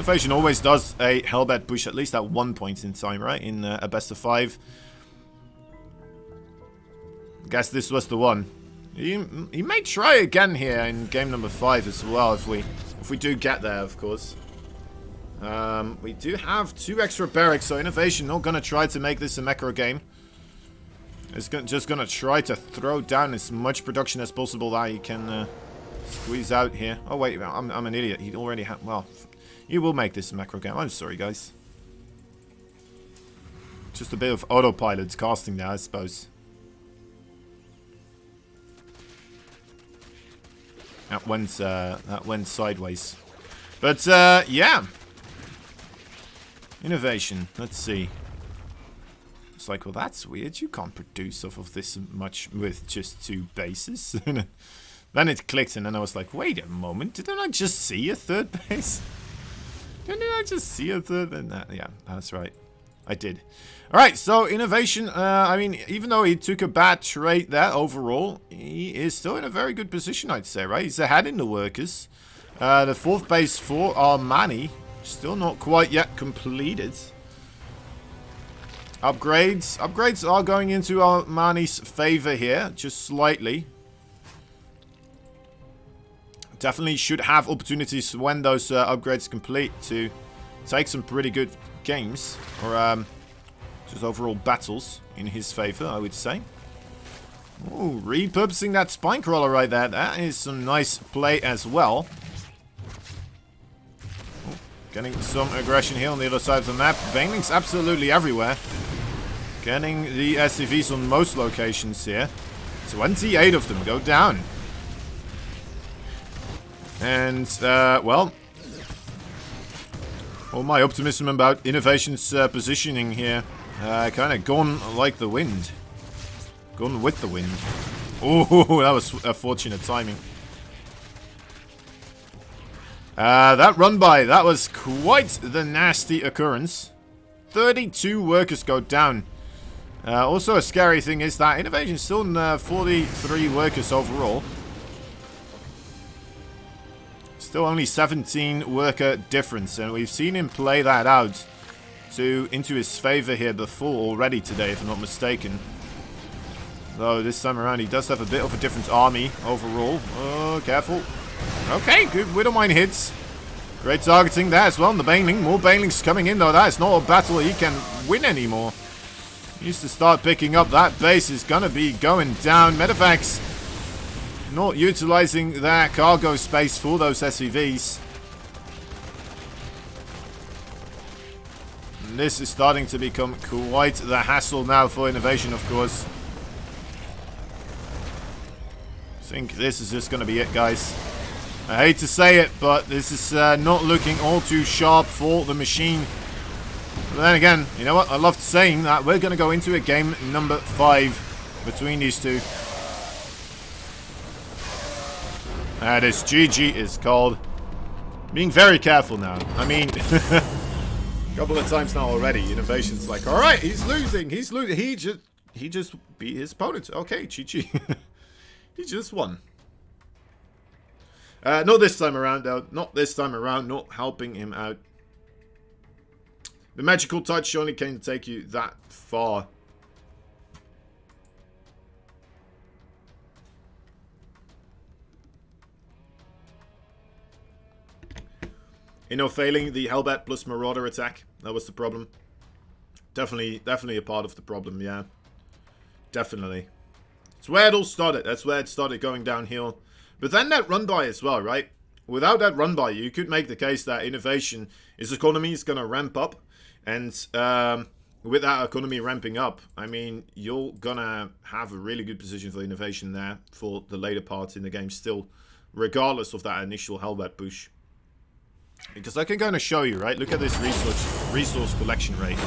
Innovation always does a Hellbat push at least at one point in time, right? In a best of 5. Guess this was the one. He may try again here in game number 5 as well, if we do get there, of course. We do have 2 extra barracks, so Innovation not gonna try to make this a macro game. It's just gonna try to throw down as much production as possible that he can squeeze out here. Oh wait, I'm an idiot. He already had. Well, he will make this a macro game. I'm sorry, guys. Just a bit of autopilot casting there, I suppose. That went sideways. But yeah. Innovation. Let's see. It's like, well, that's weird. You can't produce off of this much with just 2 bases. Then it clicked, and then I was like, wait a moment. Didn't I just see a 3rd base? Didn't I just see a 3rd? And yeah, that's right. I did. Alright, so Innovation, I mean, even though he took a bad trade there overall, he is still in a very good position, I'd say, right? He's ahead in the workers. The 4th base for ARMANI, still not quite yet completed. Upgrades are going into ARMANI's favor here, just slightly. Definitely should have opportunities when those upgrades complete to take some pretty good games, or just overall battles in his favor, I would say. Ooh, repurposing that spine crawler right there. That is some nice play as well. Ooh, getting some aggression here on the other side of the map. Banelings absolutely everywhere. Getting the SCVs on most locations here. 28 of them go down. And, well, all my optimism about Innovation's positioning here kind of gone like the wind. Gone with the wind. Oh, that was a fortunate timing. That run by, that was quite the nasty occurrence. 32 workers go down. Also a scary thing is that Innovation is still in 43 workers overall. Still only 17 worker difference, and we've seen him play that out into his favor here before already today, if I'm not mistaken. Though this time around he does have a bit of a different army overall. Oh, careful. Okay, good Widowmine hits. Great targeting there as well. And the Baneling, more Banelings coming in though. That is not a battle he can win anymore. He needs to start picking up. That base is gonna be going down. Medivacs not utilizing their cargo space for those SCVs. And this is starting to become quite the hassle now for Innovation, of course. I think this is just going to be it, guys. I hate to say it, but this is not looking all too sharp for the machine. But then again, you know what? I love saying that we're going to go into a game number 5 between these two. This GG is called. Being very careful now. I mean, a couple of times now already, Innovation's like, all right, he's losing. He's losing. He just beat his opponent. Okay, GG. He just won. Not this time around, though. Not this time around. Not helping him out. The magical touch only can take you that far. Failing the Hellbat plus Marauder attack. That was the problem. Definitely a part of the problem, yeah. Definitely. It's where it all started. That's where it started going downhill. But then that run by as well, right? Without that run by, you could make the case that Innovation, his economy is going to ramp up. And with that economy ramping up, I mean, you're going to have a really good position for Innovation there for the later parts in the game still, regardless of that initial Hellbat push. Because I can kind of show you, right? Look at this resource collection rate.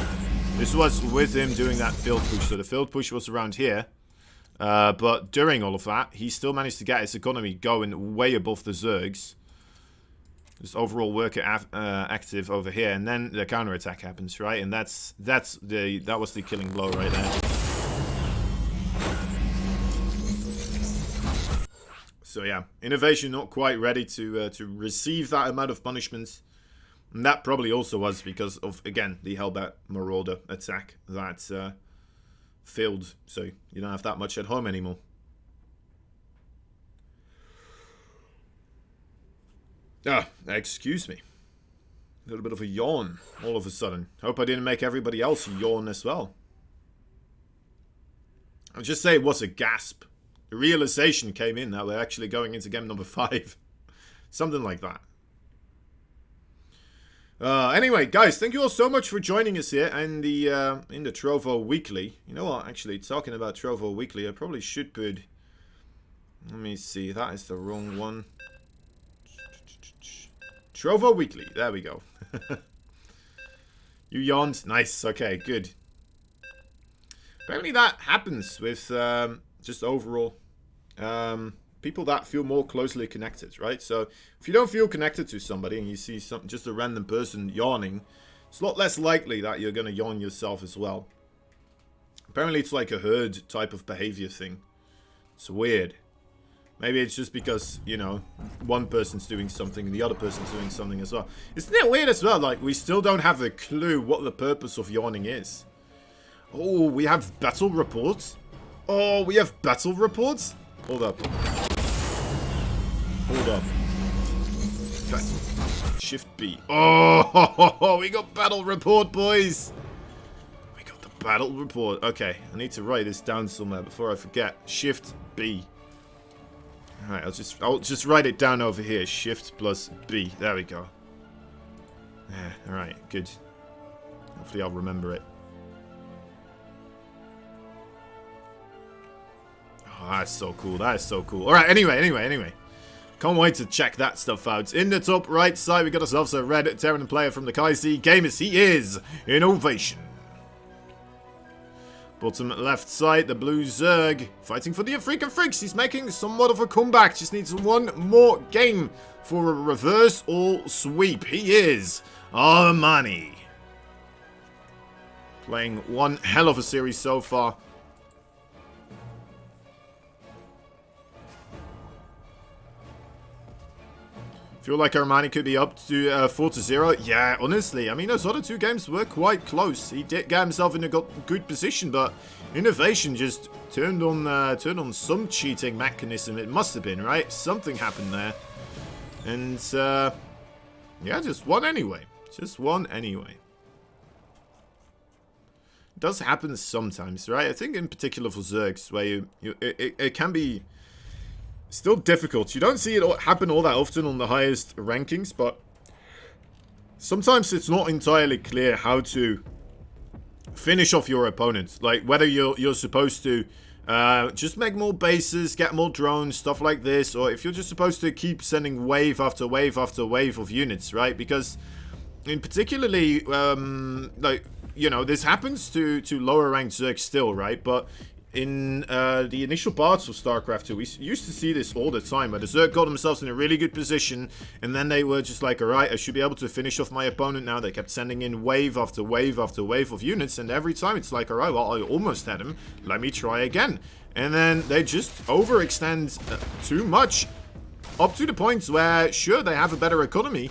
This was with him doing that field push. So the field push was around here. But during all of that, he still managed to get his economy going way above the Zergs. Just overall worker active over here. And then the counterattack happens, right? And that was the killing blow right there. So yeah, Innovation not quite ready to receive that amount of punishments. And that probably also was because of, again, the Hellbat Marauder attack that failed. So you don't have that much at home anymore. Ah, excuse me. A little bit of a yawn all of a sudden. Hope I didn't make everybody else yawn as well. I'll just say it was a gasp. The realization came in that we're actually going into game number 5. Something like that. Anyway, guys, thank you all so much for joining us here in the Trovo Weekly. You know what? Actually, talking about Trovo Weekly, I probably should put... Let me see. That is the wrong one. Trovo Weekly. There we go. You yawned. Nice. Okay, good. Apparently that happens with just overall people that feel more closely connected, right? So if you don't feel connected to somebody and you see just a random person yawning, it's a lot less likely that you're going to yawn yourself as well. Apparently it's like a herd type of behavior thing. It's weird. Maybe it's just because, you know, one person's doing something and the other person's doing something as well. Isn't it weird as well? Like, we still don't have a clue what the purpose of yawning is. Oh, we have battle reports? Oh, we have battle reports? Hold up. Hold up. Battle. Shift B. Oh, we got battle report, boys. We got the battle report. Okay, I need to write this down somewhere before I forget. Shift B. Alright, I'll just write it down over here. Shift plus B. There we go. Yeah, alright, good. Hopefully I'll remember it. Oh, that's so cool. That is so cool. Alright, anyway. Can't wait to check that stuff out. In the top right side, we got ourselves a red Terran player from the Kaisi Gamers. He is Innovation. Bottom left side, the blue Zerg fighting for the Afrika Freaks. He's making somewhat of a comeback. Just needs one more game for a reverse all sweep. He is ARMANI. Playing one hell of a series so far. Feel like ARMANI could be up to 4-0. Yeah, honestly. I mean, those other two games were quite close. He did get himself in a good position, but Innovation just turned on some cheating mechanism. It must have been, right? Something happened there. And, yeah, just won anyway. Just won anyway. It does happen sometimes, right? I think in particular for Zergs, where it can be... still difficult. You don't see it happen all that often on the highest rankings, but sometimes it's not entirely clear how to finish off your opponent. Like whether you're supposed to just make more bases, get more drones, stuff like this, or if you're just supposed to keep sending wave after wave after wave of units, right? Because in particularly, like, you know, this happens to lower ranked Zergs still, right? But in the initial parts of StarCraft 2, we used to see this all the time, where the Zerg got themselves in a really good position, and then they were just like, alright, I should be able to finish off my opponent now. They kept sending in wave after wave after wave of units, and every time it's like, alright, well, I almost had him, let me try again. And then they just overextend too much, up to the point where, sure, they have a better economy,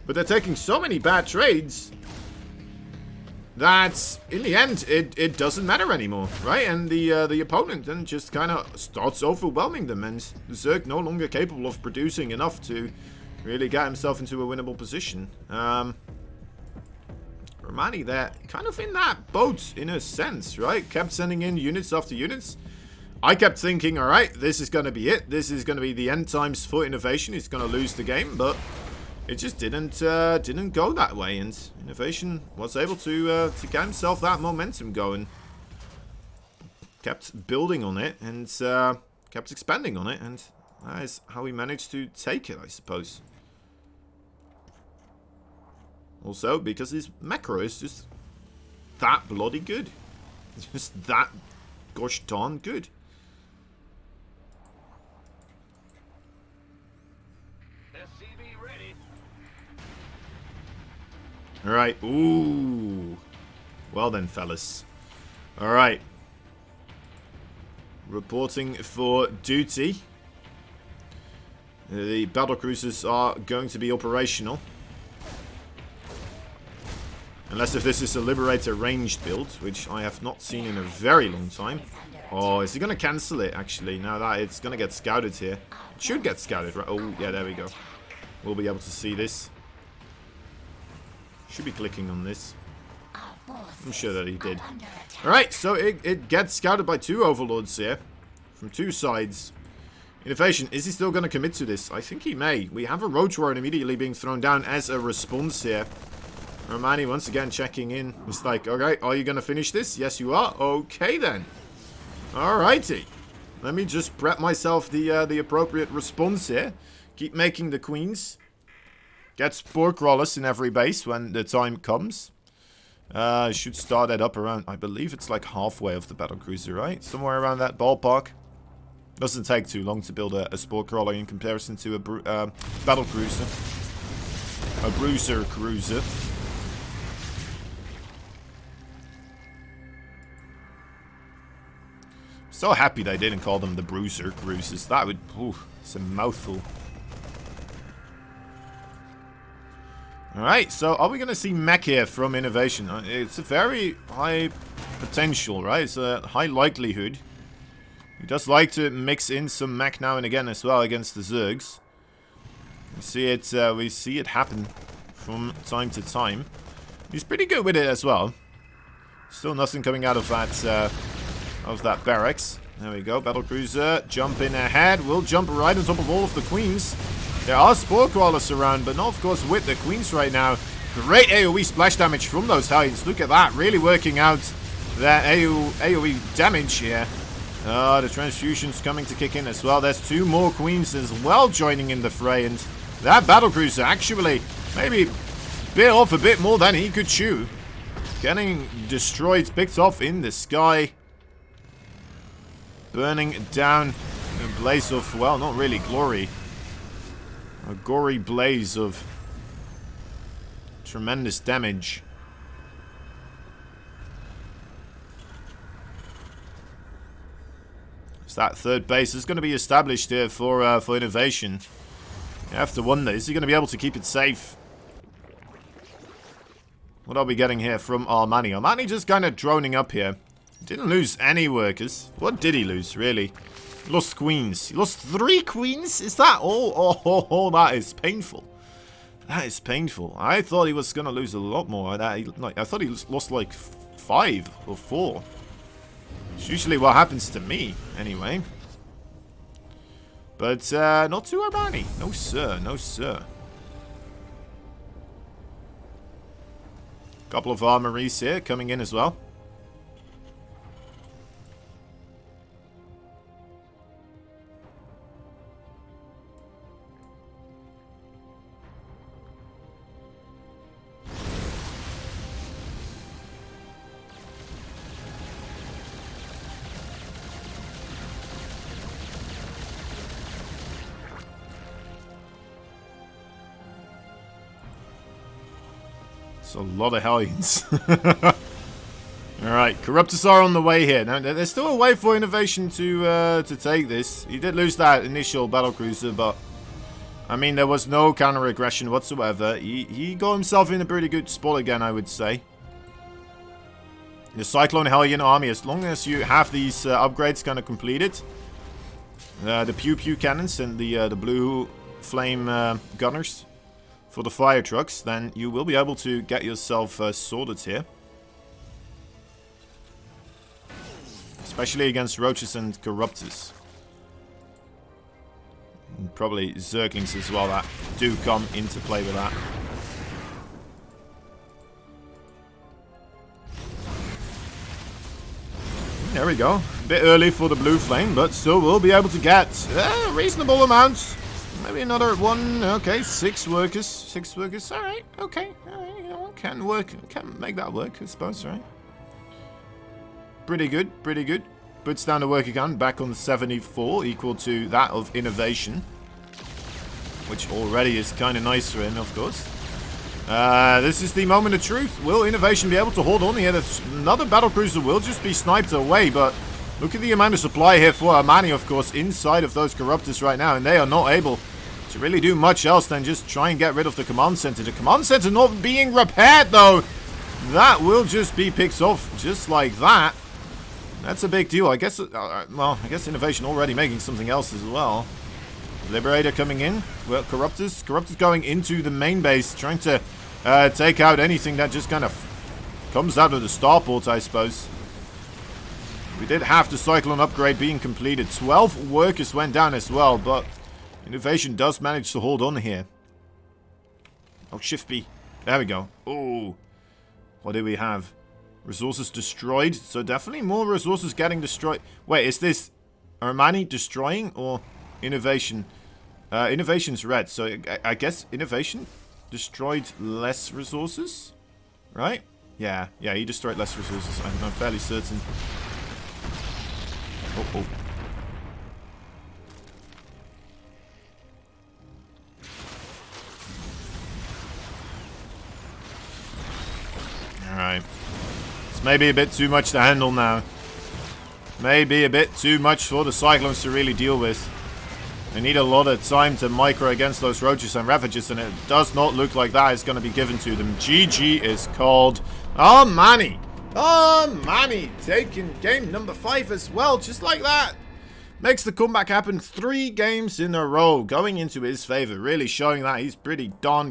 but they're taking so many bad trades that in the end it doesn't matter anymore, right? And the opponent then just kind of starts overwhelming them, and the Zerg no longer capable of producing enough to really get himself into a winnable position. ARMANI there, kind of in that boat in a sense, right? Kept sending in units after units. I kept thinking, all right, this is going to be it. This is going to be the end times for Innovation. He's going to lose the game, but it just didn't go that way, and Innovation was able to get himself that momentum going. Kept building on it, and kept expanding on it, and that is how he managed to take it, I suppose. Also, because his macro is just that bloody good. Just that gosh darn good. Alright, ooh. Well then, fellas. Alright. Reporting for duty. The battle cruisers are going to be operational. Unless if this is a Liberator ranged build, which I have not seen in a very long time. Oh, is he going to cancel it, actually? Now that it's going to get scouted here. It should get scouted, right? Oh, yeah, there we go. We'll be able to see this. Should be clicking on this. I'm sure that he did. Alright, so it gets scouted by 2 Overlords here. From 2 sides. Innovation, is he still going to commit to this? I think he may. We have a Ro4 immediately being thrown down as a response here. ARMANI once again checking in. It's like, okay, are you going to finish this? Yes, you are. Okay, then. Alrighty. Let me just prep myself the appropriate response here. Keep making the queens. Get Spore Crawlers in every base when the time comes. Should start that up around, I believe it's like halfway of the battlecruiser, right? Somewhere around that ballpark. Doesn't take too long to build a Spore Crawler in comparison to a battlecruiser. A bruiser cruiser. So happy they didn't call them the bruiser cruisers. That would, ooh, it's a mouthful. Alright, so are we going to see mech here from Innovation? It's a very high potential, right? It's a high likelihood. He does like to mix in some mech now and again as well against the Zergs. We see it happen from time to time. He's pretty good with it as well. Still nothing coming out of that barracks. There we go, battlecruiser jumping ahead. We'll jump right on top of all of the queens. There are Spore Crawlers around, but not of course with the queens right now. Great AoE splash damage from those Titans. Look at that, really working out that AoE damage here. The transfusion's coming to kick in as well. There's 2 more queens as well joining in the fray, and that battlecruiser actually maybe bit off a bit more than he could chew. Getting destroyed, picked off in the sky. Burning down a blaze of, well, not really glory. A gory blaze of tremendous damage. So that 3rd base is going to be established here for Innovation. You have to wonder, is he going to be able to keep it safe? What are we getting here from ARMANI? ARMANI just kind of droning up here. Didn't lose any workers. What did he lose, really? Lost queens. He lost 3 queens? Is that all? Oh, that is painful. That is painful. I thought he was going to lose a lot more. I thought he lost like 5 or 4. It's usually what happens to me, anyway. But not to ARMANI. No, sir. No, sir. Couple of armories here coming in as well. A lot of Hellions. Alright, Corruptors are on the way here. Now, there's still a way for Innovation to take this. He did lose that initial battlecruiser, but I mean, there was no counter-aggression whatsoever. He got himself in a pretty good spot again, I would say. The Cyclone Hellion army, as long as you have these upgrades kind of completed, the pew-pew cannons and the blue flame gunners for the fire trucks, then you will be able to get yourself sorted here. Especially against roaches and corruptors. And probably zerglings as well that do come into play with that. There we go. A bit early for the blue flame, but still we'll be able to get reasonable amounts. Maybe another 1, okay, 6 workers. 6 workers, alright, okay. Alright, you know, can make that work, I suppose, right? Pretty good, pretty good. Puts down the worker count back on 74, equal to that of Innovation. Which already is kind of nice for him, of course. This is the moment of truth. Will Innovation be able to hold on here? Another battlecruiser will just be sniped away, but look at the amount of supply here for ARMANI, of course, inside of those Corruptors right now, and they are not able to really do much else than just try and get rid of the command center. The command center not being repaired, though. that will just be picked off just like that. That's a big deal. I guess, well, I guess Innovation already making something else as well. Liberator coming in. Well, Corruptors going into the main base, trying to take out anything that just kind of comes out of the starport, I suppose. We did have the Cyclone upgrade being completed. 12 workers went down as well, but Innovation does manage to hold on here. Oh, Shift B. There we go. Oh, what do we have? Resources destroyed. So definitely more resources getting destroyed. Wait, is this ARMANI destroying or Innovation? Innovation's red, so I guess Innovation destroyed less resources, right? Yeah, he destroyed less resources. I'm fairly certain. Oh. Alright. It's maybe a bit too much to handle now. Maybe a bit too much for the Cyclones to really deal with. They need a lot of time to micro against those Roaches and Ravages, and it does not look like that is going to be given to them. GG is called. ARMANI! ARMANI taking game number 5 as well, just like that. Makes the comeback happen 3 games in a row, going into his favor, really showing that he's pretty darn